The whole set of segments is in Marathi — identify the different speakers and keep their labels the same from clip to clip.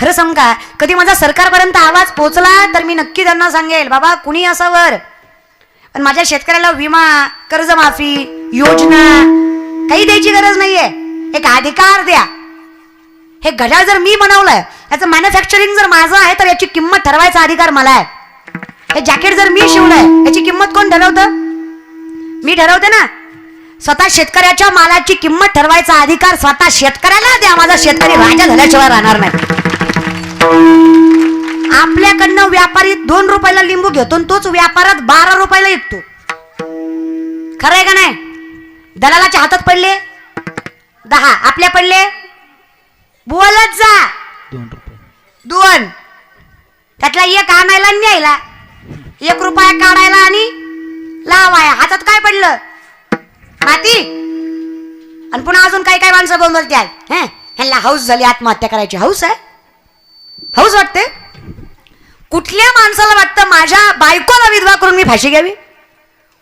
Speaker 1: खरं सांगू का, कधी माझा सरकारपर्यंत आवाज पोहोचला तर मी नक्की त्यांना सांगेल, बाबा कुणी असावर, पण माझ्या शेतकऱ्याला विमा, कर्जमाफी, योजना काही द्यायची गरज नाहीये. एक अधिकार द्या. हे घड्याळ जर मी बनवलंय, याचं मॅन्युफॅक्चरिंग जर माझं आहे, तर याची किंमत ठरवायचा अधिकार मला आहे. हे जॅकेट जर मी शिवलंय, याची किंमत कोण ठरवतं? मी ठरवते ना. स्वतः शेतकऱ्याच्या मालाची किंमत ठरवायचा अधिकार स्वतः शेतकऱ्याला द्या. माझा शेतकरी राजा झाल्याशिवाय राहणार नाही. आपल्याकडनं व्यापारी 2 रुपयाला लिंबू घेतो, तोच व्यापारात 12 रुपयाला विकतो. खरं आहे का नाही? दलालाच्या हातात पडले 10, आपल्या पडले, बोलत जा
Speaker 2: 2 रुपये.
Speaker 1: 2. त्यातला एक आणायला न्यायला, 1 रुपया काढायला आणि लावाया. हातात काय पडलं? माती. आणि पुन्हा अजून काही काही माणसं बोलतात, ह्यांना हौस झाली आत्महत्या करायची. हौस आहे? हौस वाटते? कुठल्या माणसाला वाटतं माझ्या बायकोला विधवा करून मी फाशी घ्यावी?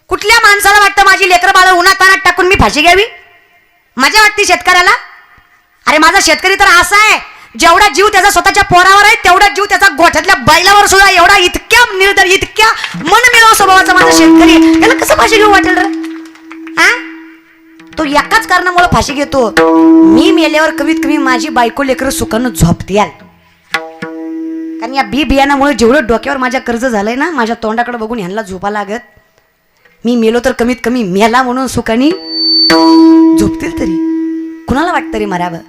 Speaker 1: कुठल्या माणसाला वाटतं माझी लेकरं बाळ उन्हातानात टाकून मी फाशी घ्यावी? मजा वाटते शेतकऱ्याला? अरे माझा शेतकरी तर असा आहे, जेवढा जीव त्याचा स्वतःच्या पोरावर आहे, तेवढा जीव त्याचा गोठ्यातल्या बैलावर सुद्धा. एवढा इतक्या निर्दय, इतक्या मनमिळाव स्वभावाचा माझा शेतकरी, त्याला कसं फाशी घेऊ वाटेल रे? तो एकाच कारणामुळे फाशी घेतो, मी मेल्यावर कमीत कमी माझी बायको लेकरं सुखानं झोपतील. कारण या बियाणामुळे जेवढं डोक्यावर माझ्या कर्ज झालंय ना, माझ्या तोंडाकडे बघून ह्यांना झोपा लागत. मी मेलो तर कमीत कमी मेला म्हणून सुखानी झोपतील तरी. कुणाला वाटतं रे मरावं?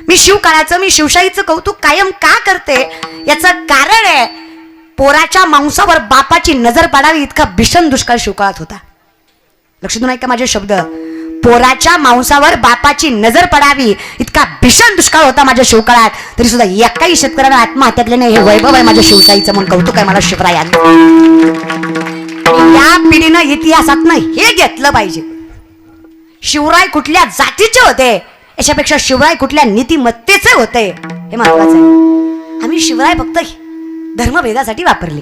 Speaker 1: मी शिवकाळाचं, मी शिवशाहीचं कौतुक कायम का करते? याचं कारण आहे, पोराच्या मांसावर बापाची नजर पडावी इतका भीषण दुष्काळ शिवकाळात होता. लक्ष देऊन ऐका माझे शब्द. पोराच्या मांसावर बापाची नजर पडावी इतका भीषण दुष्काळ होता माझ्या शिवकाळात. तरी सुद्धा एकाही शेतकऱ्याला आत्महत्या केली नाही. हे वैभव आहे माझ्या शिवशाहीचं, म्हणून कौतुक आहे मला शिवरायांचं. या पिढीनं इतिहासातनं हे घेतलं पाहिजे. शिवराय कुठल्या जातीचे होते याच्यापेक्षा शिवराय कुठल्या नीतिमत्तेचे होते हे महत्वाचं आहे. आम्ही शिवराय फक्त धर्मभेदासाठी वापरले.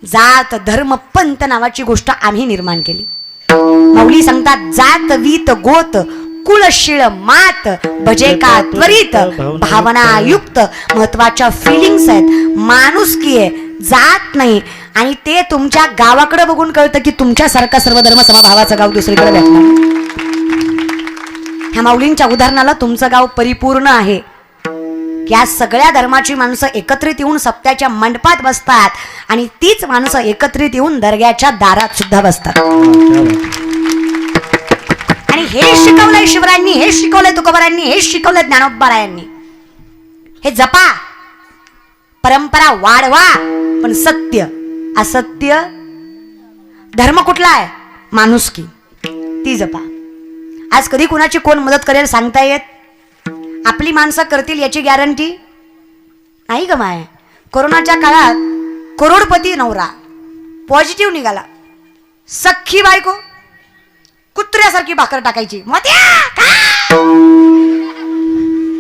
Speaker 1: जात धर्म पंथ नावाची गोष्ट आम्ही निर्माण केली. माऊली सांगतात, जात वीत गोत कुलशीळ मात भजे का त्वरित भावनायुक्त. महत्वाच्या फिलिंग्स आहेत, माणुसकी आहे, जात नाही. आणि ते तुमच्या गावाकडे बघून कळतं की तुमच्यासारखा सर्वधर्म समभावाचं गाव दुसरीकडे भेटणार. ह्या माऊलींच्या उदाहरणाला तुमचं गाव परिपूर्ण आहे. या सगळ्या धर्माची माणसं एकत्रित येऊन सप्त्याच्या मंडपात बसतात आणि तीच माणसं एकत्रित येऊन दर्ग्याच्या दारात सुद्धा बसतात. आणि हे शिकवलंय शिवरायांनी, हे शिकवलंय तुकोबारायांनी, हे शिकवलंय ज्ञानोबारायांनी. हे जपा, परंपरा वाढवा, पण सत्य असत्य धर्म कुठला आहे? माणुसकी, ती जपा. आज कधी कुणाची कोण मदत करेल सांगता येत? आपली माणसं करतील याची गॅरंटी नाही ग माय. कोरोनाच्या काळात करोडपती नवरा पॉझिटिव्ह निघाला, सख्खी बायको कुत्र्यासारखी भाकर टाकायची.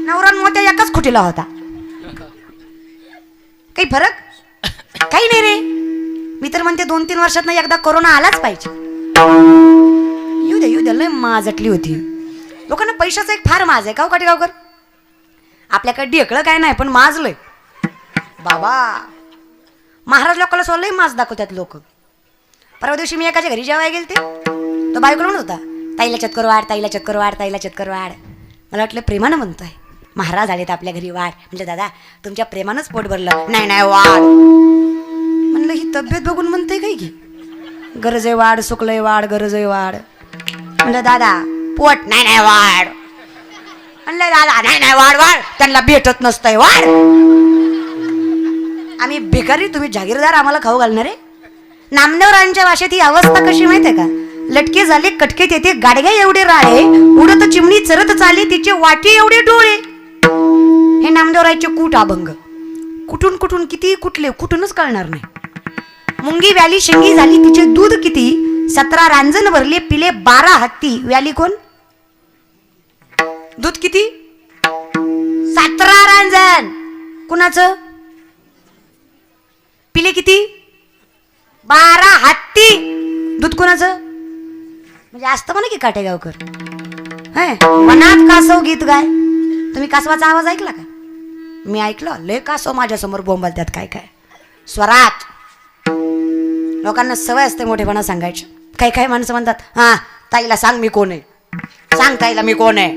Speaker 1: नवरा मोत्या एकाच खुटीला होता. काही फरक? काही नाही रे. मी तर म्हणते 2-3 वर्षात एकदा कोरोना आलाच पाहिजे. येऊ दे लय माजटली होती. लोकांना पैशाचा एक फार माज आहे का काटेगावकर? आपल्याकडे ढेकळं काय नाही, पण माजलंय बाबा. महाराज लोकांना सोडलंय माज दाखवतात लोक. परवा दिवशी मी एकाच्या घरी जेवायला गेलते, तो बायकोला म्हणत होता, ताईला चक्कर वाढ, ताईला चक्कर वाढ, ताईला चक्कर वाढ. मला वाटलं प्रेमानं म्हणतोय, महाराज आलेत आपल्या घरी वाढ. म्हणजे दादा तुमच्या प्रेमानंच पोट भरलं. नाही वाढ म्हणलं, ही तब्येत बघून म्हणते काय की गरज आहे वाढ, सुकलंय वाढ, गरज आहे वाढ. म्हणलं दादा पोट नाही वाढ. म्हणलं दादा नाही वाढ वाढ, त्यांना भेटत नसतंय वाढ. आम्ही भिकारी, तुम्ही जागीरदार, आम्हाला खाऊ घालणारे. नामदेवरांच्या भाषेत ही अवस्था कशी माहितीये का? लटके झाले कटके तेथे गाडग्या एवढे राळे, उडत चिमणी चरत चाले तिचे वाटे एवढे डोळे. हे नामदेवरायचे कूट अभंग. कुठून कुठून किती कुठले कुठूनच कळणार नाही. मुंगी व्याली शेंगी झाली तिचे दूध किती, 17 रांजण भरले पिले 12 हत्ती. व्याली कोण? दूध किती? 17 रांजण. कुणाचं? पिले किती? 12 हत्ती. दूध कुणाचं? म्हणजे असतं म्हणा की काटेगावकर. मनात कासव गीत गाय. तुम्ही कासवाचा आवाज ऐकला का? मी ऐकलं लय का सो माझ्या समोर बोंबलतात काय काय स्वरात. लोकांना सवय असते मोठेपणा सांगायची. काही काही माणसं म्हणतात हा ताईला सांग मी कोण आहे, सांग ताईला मी कोण आहे.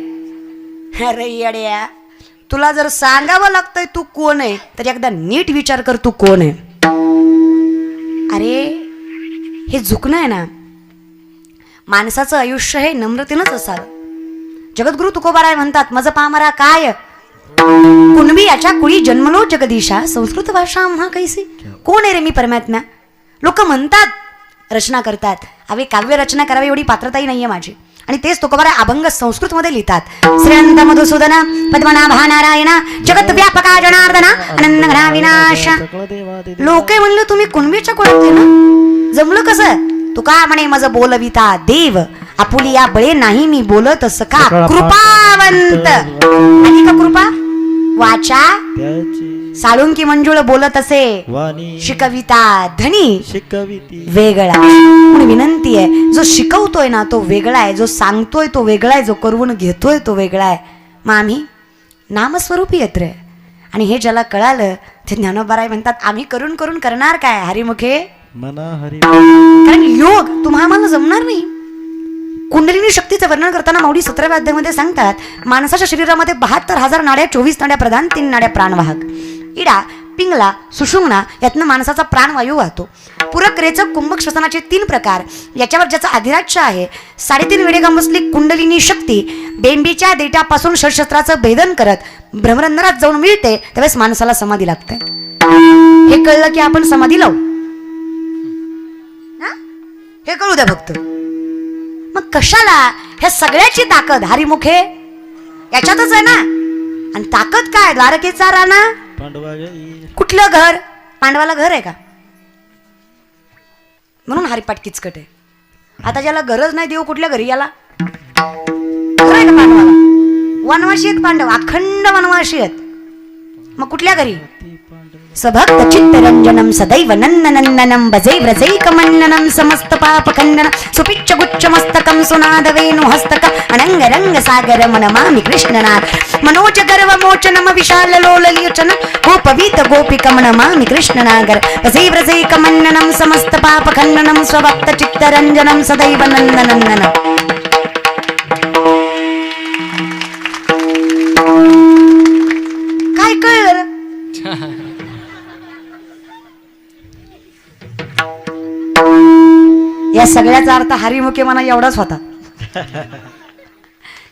Speaker 1: अरे येड्या, तुला जर सांगावं लागतंय तू कोण आहे तर एकदा नीट विचार कर तू कोण आहे. अरे हे झुकणं आहे ना, माणसाचं आयुष्य हे नम्रतेनंच असावं. जगद्गुरु तुकोबाराय म्हणतात मज पामरा काय कुणबी याच्या कुळी जन्मलो जगदीशा संस्कृत भाषा आम्हा कैसी. कोण आहे रे मी परमात्मा. लोक म्हणतात रचना करतात, हवी काव्य रचना करावी एवढी पात्रताही नाहीये माझी. आणि तेच तुकोबाराय अभंग संस्कृत मध्ये लिहितात. श्रीअंत मधुसूदन पद्मनाभा नारायण जगत व्यापका जनार्दना आनंद घना विनाशा. लोके म्हणलं तुम्ही कुणबीच्या कुळातले ना, जमलं कसं. तुका म्हणे मज बोलविता देव आपुलिया बळे नाही मी बोलत सका कृपावंत. आणि का कृपा वाचा साळुंकी मंजुळ बोलत असे शिकविता धनी वेगळा. म्हणून विनंती आहे जो शिकवतोय ना तो वेगळा आहे, जो सांगतोय तो वेगळा आहे, जो करून घेतोय तो वेगळा आहे. मग आम्ही नामस्वरूपी येत रे. आणि हे ज्याला कळालं ते ज्ञानोबाराय म्हणतात आम्ही करून करून करणार काय हरिमुखे
Speaker 2: मना हरी.
Speaker 1: कारण योग तुम्हाला जमणार नाही. कुंडलिनी शक्तीचं वर्णन करताना माऊली 17व्या अध्यायामध्ये सांगतात माणसाच्या शरीरामध्ये 72,000 नाड्या, 24 नाड्या प्रधान, 3 नाड्या प्राणवाहक. इडा पिंगला सुषुम्ना यातनं माणसाचा प्राणवायू वाहतो. पूरक रेचक कुंभक श्वसनाचे 3 प्रकार याच्यावर ज्याचा अधिराज्य आहे. 3.5 वेडेगाम बसली कुंडलिनी शक्ती बेंबीच्या देठापासून षटशस्त्राचं भेदन करत भ्रमरंध्रात जाऊन मिळते त्यावेळेस माणसाला समाधी लागते. हे कळलं की आपण समाधी लावू, हे कळू द्या फक्त. मग कशाला ह्या सगळ्याची ताकद हरिमुखे याच्यातच आहे ना. आणि ताकद काय द्वारकेचा राणा. कुठलं घर पांडवाला घर आहे का म्हणून हरिपाठ किचकट आहे. आता ज्याला गरज नाही देऊ कुठल्या घरी याला घर आहे का पांडवाला. वनवासी आहेत पांडव, अखंड वनवासी आहेत. मग कुठल्या घरी सभक्त चित्तरंजनम सदैव नंदनंदनम भजे व्रजैकमण्डनं समस्त पापखंडनं सुपिच्च गुच्छ मस्तकं सुनाद वेणु हस्तकं अनंग रंग सागर मनमामि कृष्णनाथ. मनोज गर्व मोचनम विशाल लोललीचन गोपवीत गोपिकं मनमामि कृष्णनागर. भजे व्रजैकमण्डनं समस्त पापखंडनं स्वभक्त चित्तरंजनं सदैव नंदनंदनम. काय कळलं या सगळ्याचा अर्थ हरिमुखे म्हणा एवढाच होता.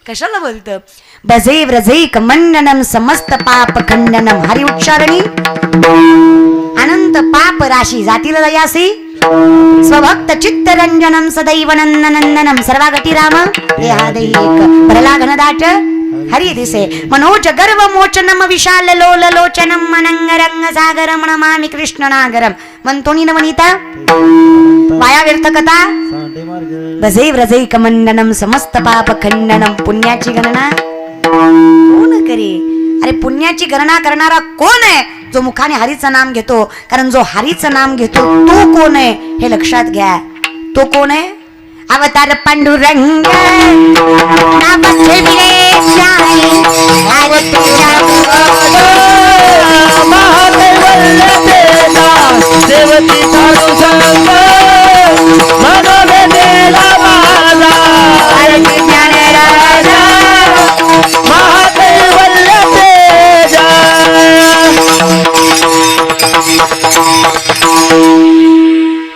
Speaker 1: कशाला बोलतं भजे व्रजैक मंडनम समस्त पाप खंडनम. हरि उच्चारणी अनंत पाप राशी जातील दयासी स्वभक्त चित्तरंजनम सदैव नंदनंदनम. सर्वागती राम देहादैक प्रलाघन दाट हरि दिसे. मनोज गर्व मोचनम विशाल लोल लोचनम अनंग रंग सागरम नमामि कृष्णनागरम. म्हणतोनी न वनिता वाया व्यर्थ कथा. भजे व्रजैक मंडनम समस्त पाप खंडनम. पुण्याची गणना कोण करे. अरे पुण्याची गणना करणारा कोण आहे जो मुखाने हरीचं नाम घेतो. कारण जो हरीचं नाम घेतो तो कोण आहे हे लक्षात घ्या. तो कोण आहे अवतार पांडुरंग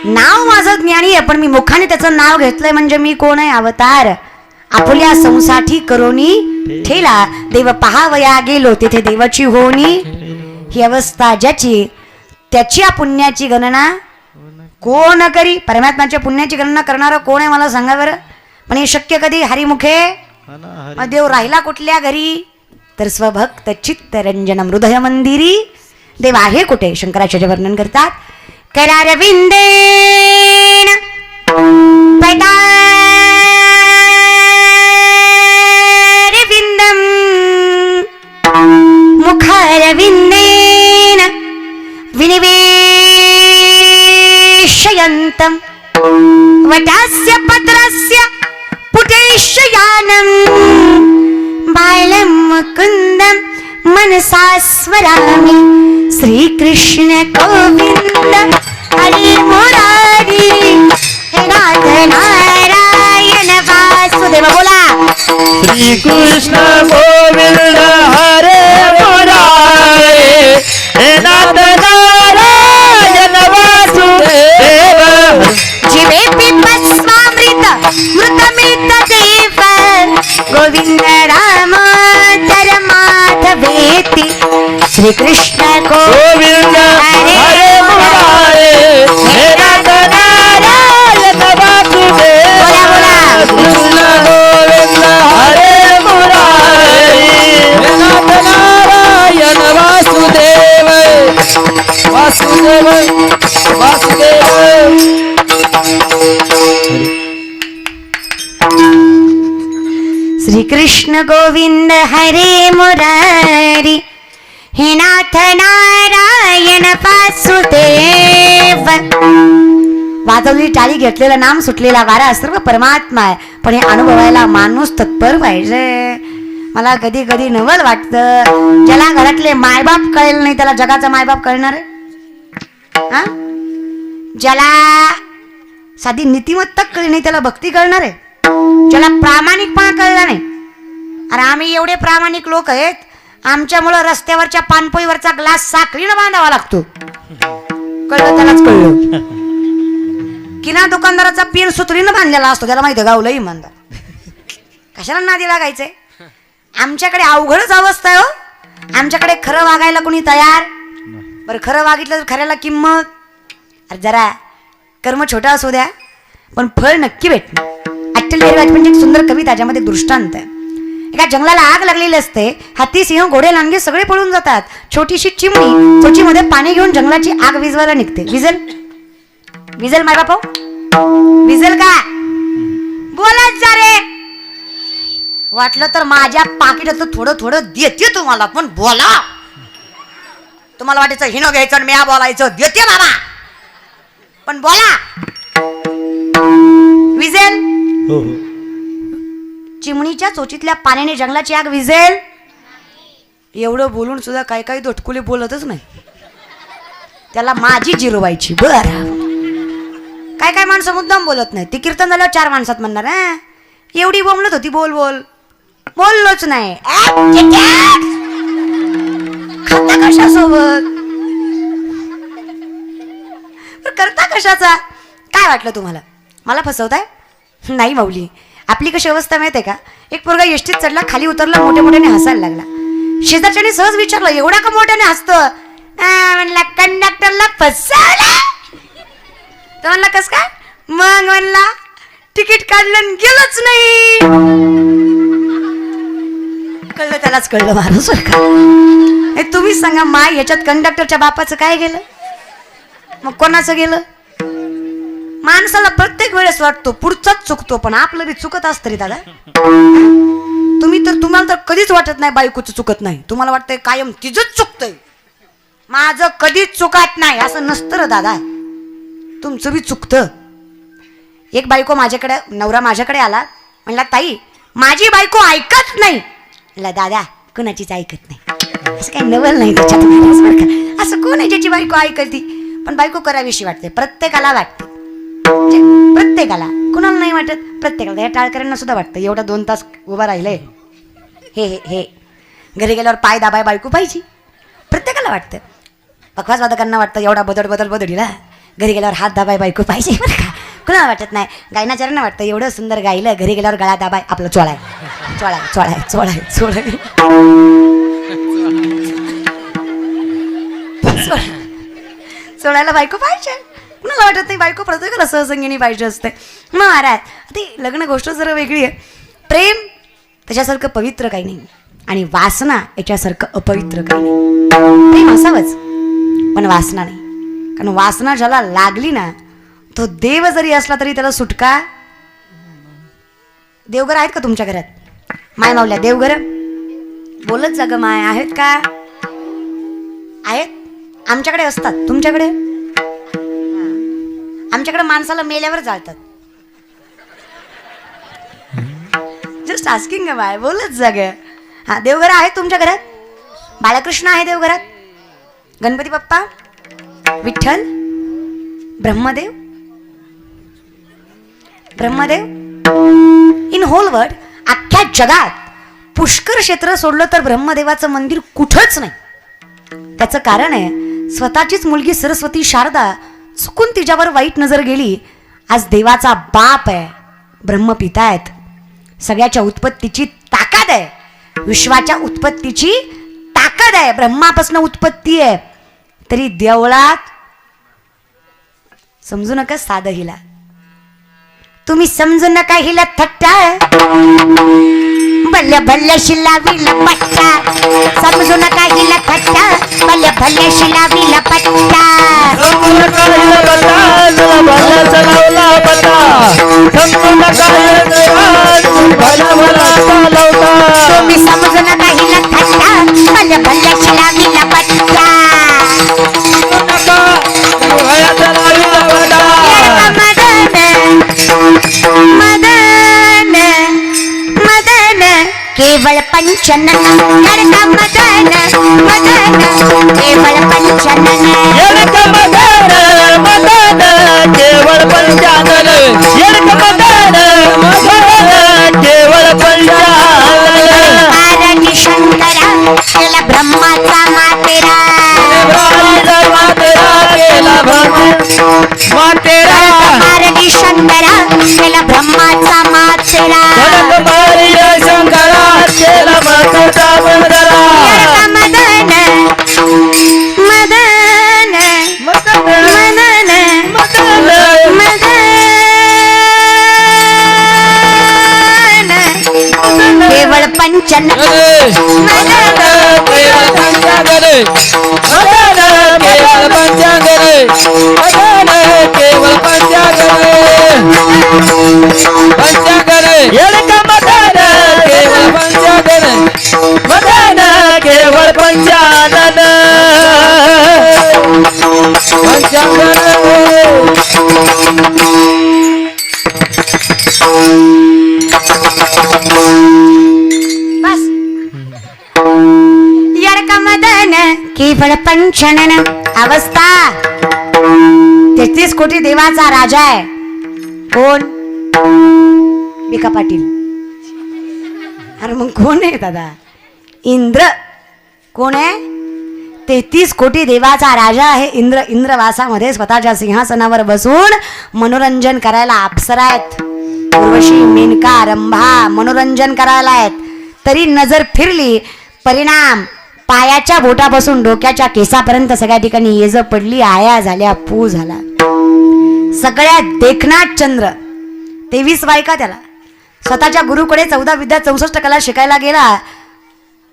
Speaker 1: नाव माझं ज्ञानी आहे पण मी मुखाने त्याचं नाव घेतलंय म्हणजे मी कोण आहे अवतार. आपुल्या संसाठी करोनी ठेला देव पहावया गेलो तिथे देवाची होणी. ही अवस्था ज्याची त्याची पुण्याची गणना कोण करी. परमात्म्याच्या पुण्याची गणना करणारा कोण आहे मला सांगा बरं. पण हे शक्य कधी हरिमुखे. देव राहिला कुठल्या घरी तर स्वभक्त चित्तरंजनम हृदय मंदिरी. देव आहे कुठे शंकराचार्य वर्णन करतात करारविंदेन पदारविंदम मुखारविंदेन विनिवेशयन्तं वटस्य पत्रस्य पुटेशयानं बालं मुकुन्दं मनसा स्मरामि श्रीकृष्ण गोविंद हरे मुरारी हे नाथ नारायण वासुदेव बोला
Speaker 2: श्री कृष्ण गोविंद हरे मुरारे हे नाथ नारायण वासुदेव
Speaker 1: जीवे पिबस्वामृत मृतमित देव गोविंद राम माधवेति श्री कृष्ण
Speaker 2: गोविंद हरे मुरारे हे नाथ नारायण वासुदेव कृष्ण गोविंद हरे मुरारे हे नाथ नारायण वासुदेव वासुदेव वासुदेव
Speaker 1: श्री कृष्ण गोविंद हरे मुरारी हे नाथ नारायण वासुदेव. वाजवली टाळी घेतलेलं नाम सुटलेला वारा सर्व परमात्मा आहे, पण हे अनुभवायला माणूस तत्पर पाहिजे. मला कधी कधी नवल वाटतं ज्याला घरातले मायबाप कळेल नाही त्याला जगाचा मायबाप कळणार आहे. ज्याला साधी नीतिमत्ता कळली नाही त्याला भक्ती कळणार आहे. ज्याला प्रामाणिकपणा कळला नाही, अरे आम्ही एवढे प्रामाणिक लोक आहेत आमच्यामुळं रस्त्यावरच्या पानपोईवरचा ग्लास साखळीनं बांधावा लागतो. कळलं त्यालाच कळलं. किना दुकानदाराचा पिन सुतळीनं बांधलेला असतो त्याला माहिती गावलं इमानदार. कशाला नादी लागायचंय. आमच्याकडे अवघडच अवस्था आहे हो. आमच्याकडे खरं वागायला कोणी तयार. बरं खरं वागितलं तर खऱ्याला किंमत. अरे जरा कर्म छोटा असू द्या पण फळ नक्की भेटणार. अट्टल बिहारी म्हणजे एक सुंदर कविता ज्यामध्ये दृष्टांत आहे. एका जंगलाला आग लागलेली असते. हत्ती सिंह घोडे लांडगे सगळे पळून जातात. छोटीशी चिमणी चोचीमध्ये पाणी घेऊन जंगलाची आग विझवायला निघते. विझल विझल माय बापा विझल का बोलाच जा रे. वाटलं तर माझ्या पाकिटातलं थोडं थोडं देते तुम्हाला पण बोला. तुम्हाला वाटायचं हिनो घ्यायचं आणि म्या बोलायचं देते बाबा पण बोला. विझेल चिमणीच्या चोचीतल्या पाण्याने जंगलाची आग विझेल. एवढं बोलून सुद्धा काही काही दोटकुले बोलतच नाही. त्याला माझी जिरवायची. बर काय काय माणसं मुद्दाम बोलत नाही. ती कीर्तन झाल्यावर 4 माणसात म्हणणार एवढी बोंबलत होती बोल बोल बोललोच नाही. खाता कशासोबत करता कशाचा. काय वाटलं तुम्हाला मला फसवताय. नाही माऊली आपली कशी अवस्था माहिती आहे का. एक पोरगा एसटीत चढला खाली उतरला मोठ्या मोठ्याने हसायला लागला. शेजारच्याने सहज विचारलं एवढा का मोठ्याने हसतो. म्हणला कंडक्टरला फसवला. तर म्हणला कस काय. मग म्हणला तिकीट काढलं आणि गेलंच नाही. कळलं त्यालाच कळलं माणूस का. तुम्ही सांगा माय याच्यात कंडक्टरच्या बापाचं काय गेलं मग कोणाचं गेलं. माणसाला प्रत्येक वेळेस वाटतो पुढचाच चुकतो पण आपलं बी चुकत असतं रे दादा. तुम्हाला तर कधीच वाटत नाही बायकोचं चुकत नाही. तुम्हाला वाटतंय कायम तिचंच चुकतंय. माझं कधीच चुकत नाही असं नसतं रे दादा. तुमचं बी चुकतं. एक बायको माझ्याकडे नवरा माझ्याकडे आला म्हणला ताई माझी बायको ऐकत नाही. म्हणला दादा कुणाचीच ऐकत नाही. असं काही नवल नाही त्याच्यात. असं कोण आहे ज्याची बायको ऐकती. पण बायको करावीशी वाटते. प्रत्येकाला वाटते. प्रत्येकाला कुणाला नाही वाटत. प्रत्येकाला. या टाळकऱ्यांना सुद्धा वाटतं एवढा 2 तास उभा राहिलंय हे हे हे घरी गेल्यावर पाय दाबाय बायको पाहिजे. प्रत्येकाला वाटतं. पखवाजवादकांना वाटतं एवढा बदडीला घरी गेल्यावर हात दाबाय बायको पाहिजे. बरं का कुणाला वाटत नाही. गायनाचार्यांना वाटतं एवढं सुंदर गायलं घरी गेल्यावर गळा दाबाय आपलं चोळाय चोळाय चोळाय चोळाय चोळाय चोळायला बायको पाहिजे. कुणाला वाटत नाही बायको प्रत्येकाला सहसंगिनी पाहिजे असते. मग महाराज ती लग्न गोष्ट जरा वेगळी आहे. प्रेम त्याच्यासारखं पवित्र काही नाही आणि वासना याच्यासारखं अपवित्र काही नाही. प्रेम असावंच पण वासना नाही. कारण वासना ज्याला लागली ना तो देव जरी असला तरी त्याला सुटका. देवघर आहेत का तुमच्या घरात. माय मावल्या देवघर बोलत जा ग माय आहेत का. आहेत. आमच्याकडे असतात. तुमच्याकडे आमच्याकडे माणसाला मेल्यावर जाळतात. जस्ट आस्किंग ग बाय बोलत जा ग. हा देवघर आहेत तुमच्या घरात. बाळकृष्ण आहे देवघरात, Ganpati Bappa, Vitthal, Brahmadev. In whole world, अख्ख्या जगात पुष्कर क्षेत्र सोडलं तर ब्रह्मदेवाचं मंदिर कुठंच नाही. त्याचं कारण आहे, स्वतःचीच मुलगी सरस्वती शारदा चुकून तिच्यावर वाईट नजर गेली. आज देवाचा बाप आहे, ब्रह्मपिता आहेत, सगळ्याच्या उत्पत्तीची ताकद आहे, विश्वाच्या उत्पत्तीची ताकद आहे, ब्रह्मापासून उत्पत्ती आहे. तरी देवळात समजू नका साधं हिला, तुम्ही समजू नका हिला थट्टा, भल्या भल्या शिलावीला पट्टा, समजू नका हिला थट्टा, भल्या भल्या शिलावीला पट्टा. तुम्ही समजू नका हिला थट्टा, भल्या भल्या शिलावीला पट्टा. मदन मदन केवळ पंचनन, लडका मदन मदन केवळ पंचनन,
Speaker 2: लडका मदन मदन केवळ पंचानन, लडका मदन मदन केवळ पंचानन.
Speaker 1: आरती शंकरा केला ब्रह्माचा मातेरा,
Speaker 2: केला मातेरा.
Speaker 1: आरती शंकरा केला ब्रह्माचा मातेरा,
Speaker 2: शंकरा केला मातेचा बंदरा.
Speaker 1: मदन मदन मदन मदन केवळ पंचनन, मदन
Speaker 2: केवळ पंचानन, मदन केवळ पंचानन, मदन केवळ पंचानन, पंचानन. लडका मदन केवळ पंचानन, मदन केवळ पंचानन, पंचानन.
Speaker 1: बस. यडका मदन केवळ पंचनन. अवस्था 33 कोटी देवाचा राजा आहे. कोण? बिका पाटील. अरे मग कोण आहे दादा? इंद्र. कोण आहे? 33 कोटी देवाचा राजा आहे इंद्र. इंद्रवासामध्ये स्वतःच्या सिंहासनावर बसून मनोरंजन करायला अप्सरा आहेत. उर्वशी, मेनका, रंभा मनोरंजन करायला आहेत. तरी नजर फिरली, परिणाम पायाच्या बोटापासून डोक्याच्या केसापर्यंत सगळ्या ठिकाणी येज पडली, आया झाल्या, पू झाला. सगळ्यात देखनाट चंद्र. 23 बायका त्याला. स्वतःच्या गुरुकडे 14 विद्या 64 कला शिकायला गेला.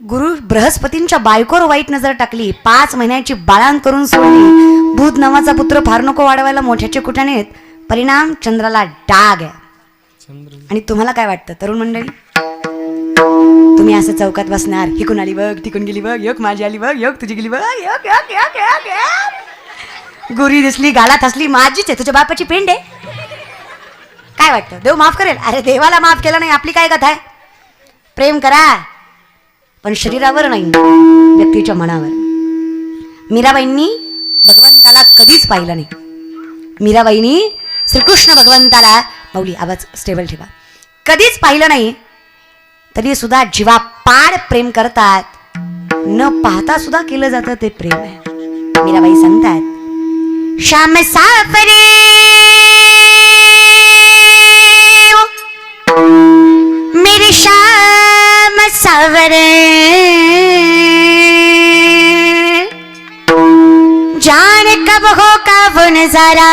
Speaker 1: गुरु बृहस्पतींच्या बायकोवर वाईट नजर टाकली. 5 महिन्याची बाळांत करून सोडली. बुध नावाचा पुत्र फार नको वाढवायला मोठ्याचे कुठानेत. परिणाम चंद्राला डाग आहे. आणि तुम्हाला काय वाटतं तरुण मंडळी? तुम्ही असं चौकात बसणार, ही कोण आली बघ, ती कोण गेली बघ, योग माझी आली बघ, योग तुझी गेली बघ, योग योग योग योग योग. गुरी दिसली, गालात हसली, माझीच आहे, तुझ्या बापाची पेंड आहे. काय वाटतं देव माफ करेल? अरे देवाला माफ केलं नाही, आपली काय कथा आहे? प्रेम करा पण शरीरावर नाही, व्यक्तीच्या मनावर. मीराबाईंनी भगवंताला कधीच पाहिलं नाही. मीराबाईंनी श्रीकृष्ण भगवंताला, माऊली आवाज स्टेबल ठेवा, कधीच पाहिलं नाही. तरी सुद्धा जीवापाड प्रेम करतात. न पाहता सुद्धा केलं जातं ते प्रेम आहे. मीराबाई सांगतात, श्याम सावरे मेरे श्याम सावरे, जाने कब हो का वो नजारा,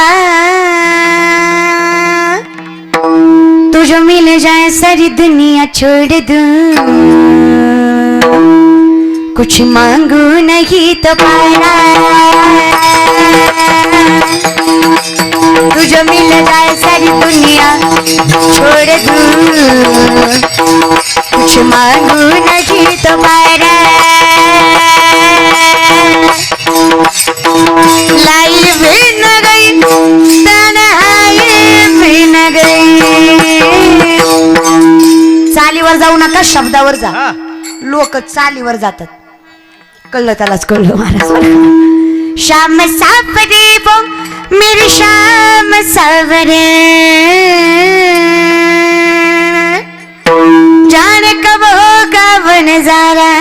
Speaker 1: तुझे मिल जाए सारी दुनिया छोड़ दूं, कुछ मांगू नहीं तो पारा, तुझे मिल जाए सारी दुनिया छोड़ दूं, कुछ मांगू नहीं तो पारा. लाई भी न गई तन्हाई भी न गई. चालीवर जाऊ नका, शब्दावर जा. लोक चालीवर जातात. कळलं त्यालाच कळलं महाराज. श्याम सावरे वो मेरे श्याम सावरे, जाने कब होगा वो नजारा,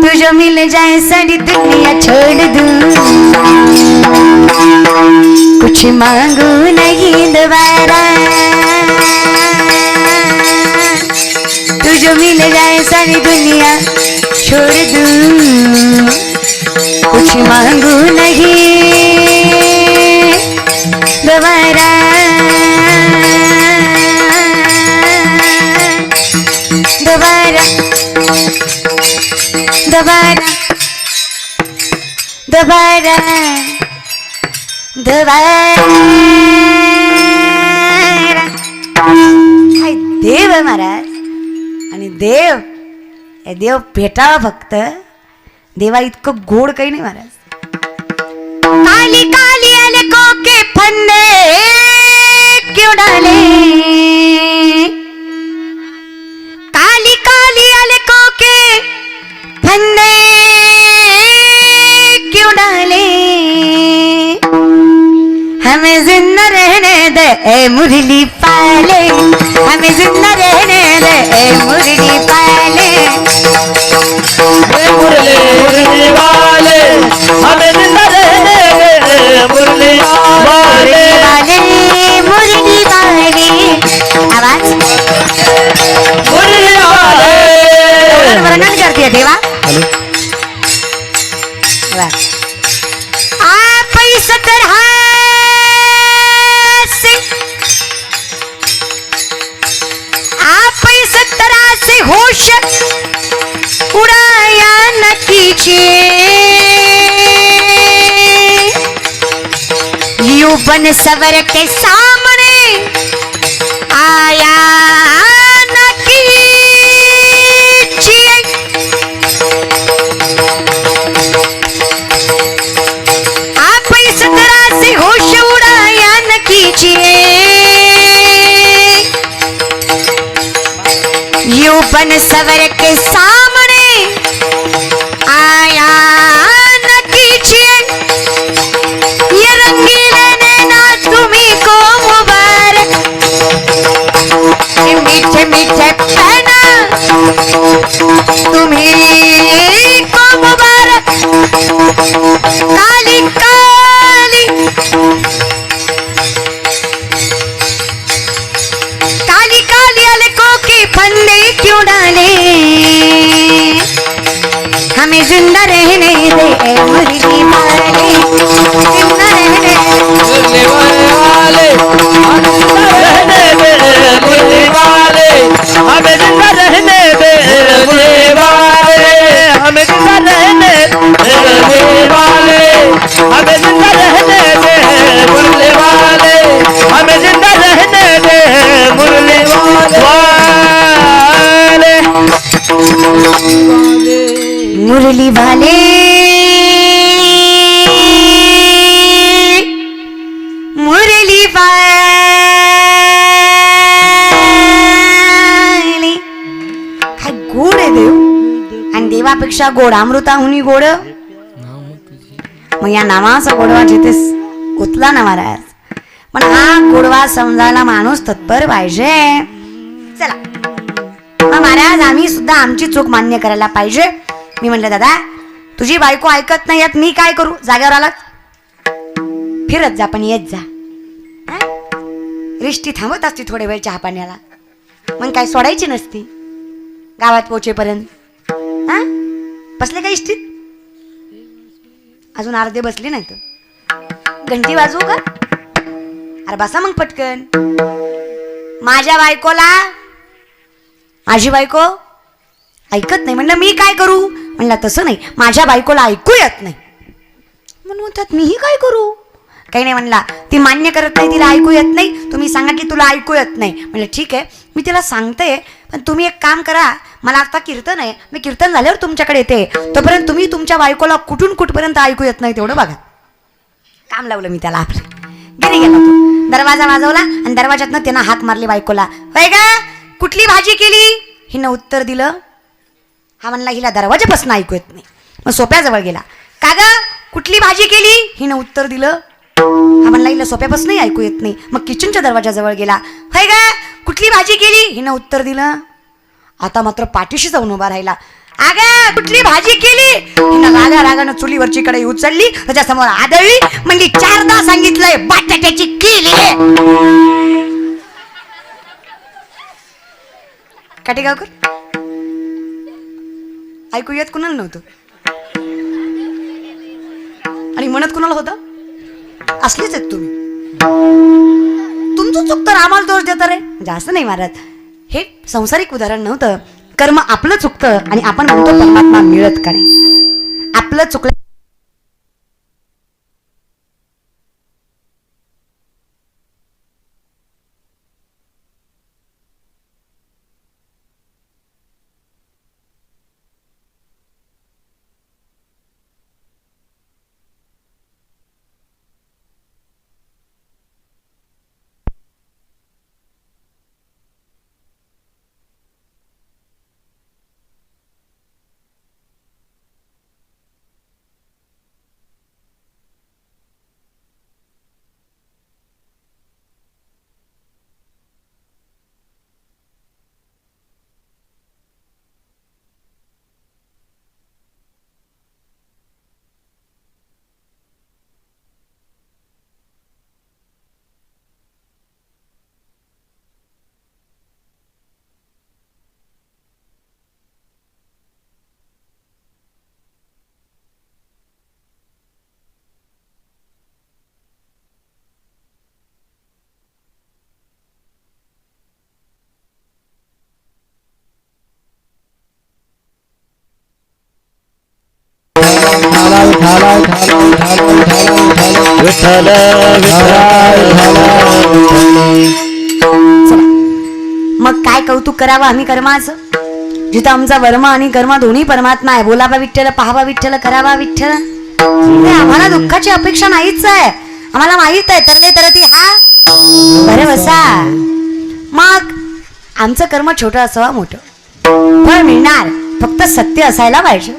Speaker 1: तुझे मिल जाए सारी दुनिया छोड़ दूं, कुछ मांगू नहीं दोबारा, तुझे मिल जाए सारी दुनिया छोड़ दूं, कुछ मांगू नहीं दोबारा, दोबारा दोबारा दोबारा दोबारा. हाय देव आहे महाराज. आणि देव हे देव भेटावा फक्त. देवा इतकं गोड काही नाही महाराज. काली काली आले कोके फंदे क्यों डाले, काली काली आले कोके फंदे क्यों डाले, हमें जिंदा रहने दे ए मुरली पाले, हमें जिंदा रहने दे ए मुरली पाले,
Speaker 2: मुरली मुरली वाले हमें जिंदा रहने दे मुरली वाले
Speaker 1: मुरली वाले. आवाज
Speaker 2: मुरली वाले.
Speaker 1: वर्णन करते देवा. आप इस तरह से, आप इस तरह से होश उड़ाया न कीजिए, यूं बन सवर के सामने आया न कीजिए, आप इस तरह से होश उड़ाया न कीजिए, यूं बन सवर के सामने आया न कीजिए, ये रंगीले नैना तुम्हीं को मुबारक, ये मीठे मीठे पैना तुम्हीं को मुबारक, काली काली काली काली अलकों के फंदे क्यों डाले, हमें जिंदा रहने दे ए मुरली वाले, जिंदा रहने
Speaker 2: मुरली वाले हमें जिंदा रहने दे मुरली वाले, हमें जिंदा रहने दे मुरली वाले, हमें जिंदा रहने दे मुरली वाले, हमें जिंदा रहने दे मुरली वाले.
Speaker 1: मुरली वाले मुरली वाले. काय गोड आहे देव. आणि देवापेक्षा गोड अमृताहुनी गोड. मग या नावाचा गोडवा जिथे उतला ना महाराज. पण हा गोडवा समजायला माणूस तत्पर पाहिजे. चला मग महाराज आम्ही सुद्धा आमची चूक मान्य करायला पाहिजे. मी म्हणलं दादा तुझी बायको ऐकत नाही यात मी काय करू. जाग्यावर आलात फिरत जा पण येत जा. रिष्टी थांबत असती थोडे वेळ चहा पाण्याला. मग काय सोडायची नसती गावात पोहोचेपर्यंत. हा बसले का इष्टीत. अजून अर्धे बसले नाही तर घंटी वाजवू का. अरे बसा मग पटकन. माझ्या बायकोला माझी बायको ऐकत नाही. म्हणलं मी काय करू. म्हणलं तसं नाही माझ्या बायकोला ऐकू येत नाही. म्हणून म्हणतात मीही काय करू. काही नाही म्हणला ती मान्य करत नाही तिला ऐकू येत नाही. तुम्ही सांगा की तुला ऐकू येत नाही. म्हणलं ठीक आहे मी तिला सांगते पण तुम्ही एक काम करा. मला आता कीर्तन आहे मी कीर्तन झाल्यावर तुमच्याकडे येते. तोपर्यंत तुम्ही तुमच्या बायकोला कुठून कुठपर्यंत ऐकू येत नाही तेवढं बघा. काम लावलं मी त्याला. आपलं घरी गेला तो. दरवाजा वाजवला आणि दरवाजातनं त्यानं हाक मारली बायकोला. होय का कुठली भाजी केली. हिनं उत्तर दिलं हा म्हणला हिला दरवाजापासून ऐकू येत नाही. मग सोप्याजवळ गेला. का ग कुठली भाजी केली? हिनं उत्तर दिलं. हा म्हणला हिला सोप्यापासूनही ऐकू येत नाही. मग किचनच्या दरवाजाजवळ गेला. होय ग कुठली भाजी केली? हिनं उत्तर दिलं. आता मात्र पाठीशी जाऊन उभा राहिला. अगं कुठली भाजी केली? हिनं रागानं चुलीवरची कढई उचलली, त्याच्यासमोर आदळली, म्हणजे 4दा सांगितलंय बटाट्याची केली. काटेगावकर ऐकू येत कुणाला नव्हतं आणि म्हणत कुणाला होतं? असलीच आहेत तुम्ही. तुमचं चुकतं आम्हाला दोष देता रे. जास्त नाही महाराज, हे संसारिक उदाहरण नव्हतं. कर्म आपलं चुकतं आणि आपण म्हणतो परमात्मा मिळत का नाही. आपलं चुकलं.
Speaker 2: विठ्ठल
Speaker 1: मग काय कौतुक करावं आम्ही कर्माचं, जिथं आमचा वर्म आणि कर्म दोन्ही परमात्मा आहे. बोलावा विठ्ठल, पाहावा विठ्ठल, करावा विठ्ठल. आम्हाला दुःखाची अपेक्षा नाहीच आहे. आम्हाला माहित आहे तरले तरती हा बरे बसा. मग आमचं कर्म छोटं असावं मोठं, फळ मिळणार. फक्त सत्य असायला पाहिजे.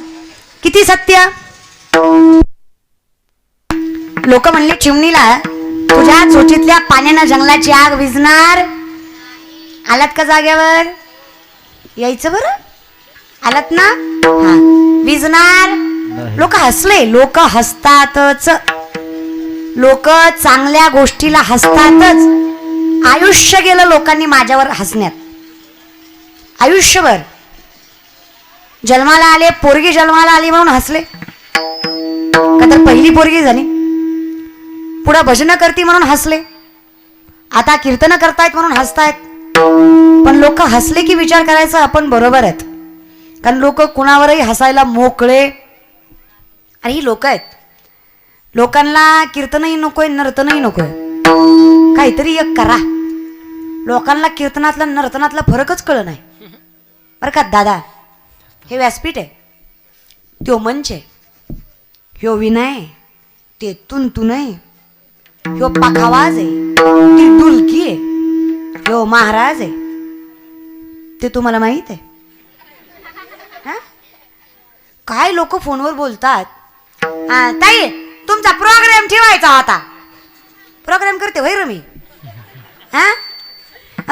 Speaker 1: किती सत्य? लोक म्हणले चिमणीला तुझ्या चोचीतल्या पाण्यानं जंगलाची आग विझणार. आलात का जाग्यावर? यायचं बरं. आलात ना? हा. विझणार. लोक हसले. लोक हसतातच. लोक चांगल्या गोष्टीला हसतातच. आयुष्य गेलं लोकांनी माझ्यावर हसण्यात. आयुष्यभर जन्माला आले, पोरगी जन्माला आली म्हणून हसले का तर पहिली पोरगी झाली. पुढे भजन करती म्हणून हसले. आता कीर्तन करतायत म्हणून हसतायत. पण लोक हसले की विचार करायचा आपण बरोबर आहेत. कारण लोक कुणावरही हसायला मोकळे. आणि ही लोक आहेत. लोकांना कीर्तनही नकोय, नर्तनही नकोय. काहीतरी एक करा. लोकांना कीर्तनातला नर्तनातला फरकच कळ नाही बरं का दादा. हे व्यासपीठ आहे, त्यो मंच आहे, ह्यो विनय, ते तुंतुन आहे, ह्यो पाखावाज आहे, ती डुलकी आहे, ह्यो महाराज आहे. ते तुम्हाला माहित आहे? काय लोक फोनवर बोलतात. ताई तुमचा प्रोग्राम ठेवायचा होता. प्रोग्राम करते होय र मी.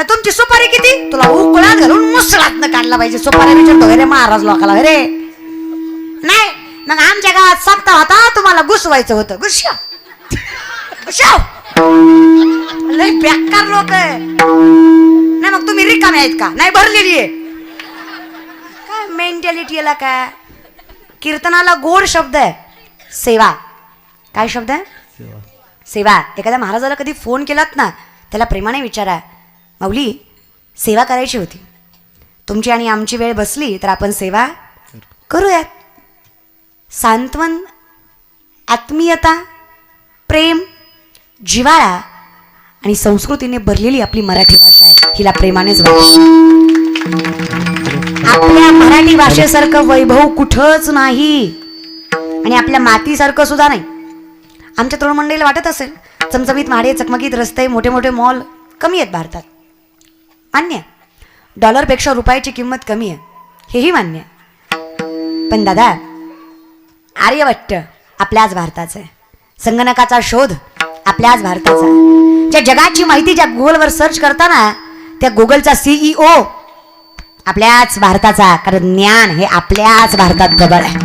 Speaker 1: तुमची सुपारी किती? तुला उकळात घालून मुसळात काढला पाहिजे. सुपारी विचारतो रे महाराज लोकाला रे. नाही मग आमच्या गावात सप्ताह होता, तुम्हाला घुसवायचं होतं. घुसव लय बेकार लोक आहे. नाही मग तुम्ही रिकामे आहेत का? नाही भरलेली आहे काय मेंटॅलिटी याला काय. कीर्तनाला गोड शब्द आहे सेवा. काय शब्द आहे? सेवा. एखाद्या महाराजाला कधी फोन केलात ना, त्याला प्रेमाने विचारा, माऊली सेवा करायची होती, तुमची आणि आमची वेळ बसली तर आपण सेवा करूयात. सांत्वन, आत्मीयता, प्रेम, जिव्हाळा आणि संस्कृतीने भरलेली आपली मराठी भाषा आहे. हिला प्रेमानेच आपल्या मराठी भाषेसारखं वैभव कुठंच नाही आणि आपल्या मातीसारखं सुद्धा नाही. आमच्या तरुण मंडळीला वाटत असेल चमचमीत माडे, चकमकीत रस्ते, मोठे मोठे मॉल कमी आहेत भारतात. मान्य. डॉलरपेक्षा रुपयाची किंमत कमी आहे, हेही मान्य. पण दादा, आर्यभट्ट आपल्याच भारताचा आहे, संगणकाचा शोध आपल्याच भारताचा, ज्या जगाची माहिती ज्या गुगलवर सर्च करताना त्या गुगलचा CEO आपल्याच भारताचा, कारण ज्ञान हे आपल्याच भारतात गबळ आहे.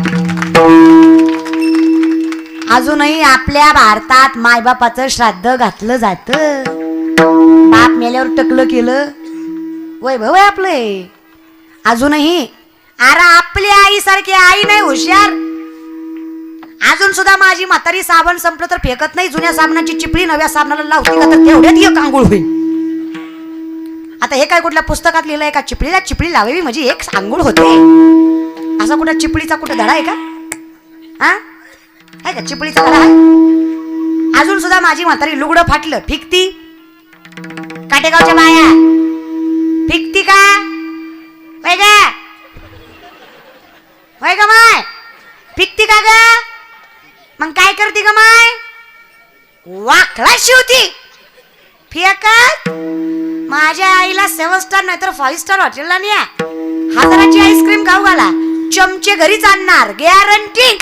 Speaker 1: अजूनही आपल्या भारतात मायबापाचं श्राद्ध घातलं जातं, बाप मेल्यावर टकलं केलं वैभव आहे आपलं अजूनही. अरे आपली आई सारखी आई नाही हुशार. अजून सुद्धा माझी म्हातारी साबण संपलं तर फेकत नाही, जुन्या साबणाची चिपळी नव्या साबणाला लावती का तर तेवढ्यात एक आंघोळ होईल. आता हे काय कुठल्या पुस्तकात लिहिलंय का चिपळीला चिपळी लावावी म्हणजे एक आंघोळ होते? असा कुठं चिपळीचा कुठं धडा आहे का? हा आहे का चिपळीचा धडा आहे? अजून सुद्धा माझी म्हातारी लुगडं फाटलं फिकती. काटेगावच्या बाया फिकती का? वय ग माय फिकती का ग? मग काय करते ग माय? वाकळा शिवती फेकत. माझ्या आईला 7 स्टार नाही तर 5 स्टार हॉटेलला न्या, हजाराची आईस्क्रीम खाऊ घाला, चमचे घरीच आणणार गॅरंटी.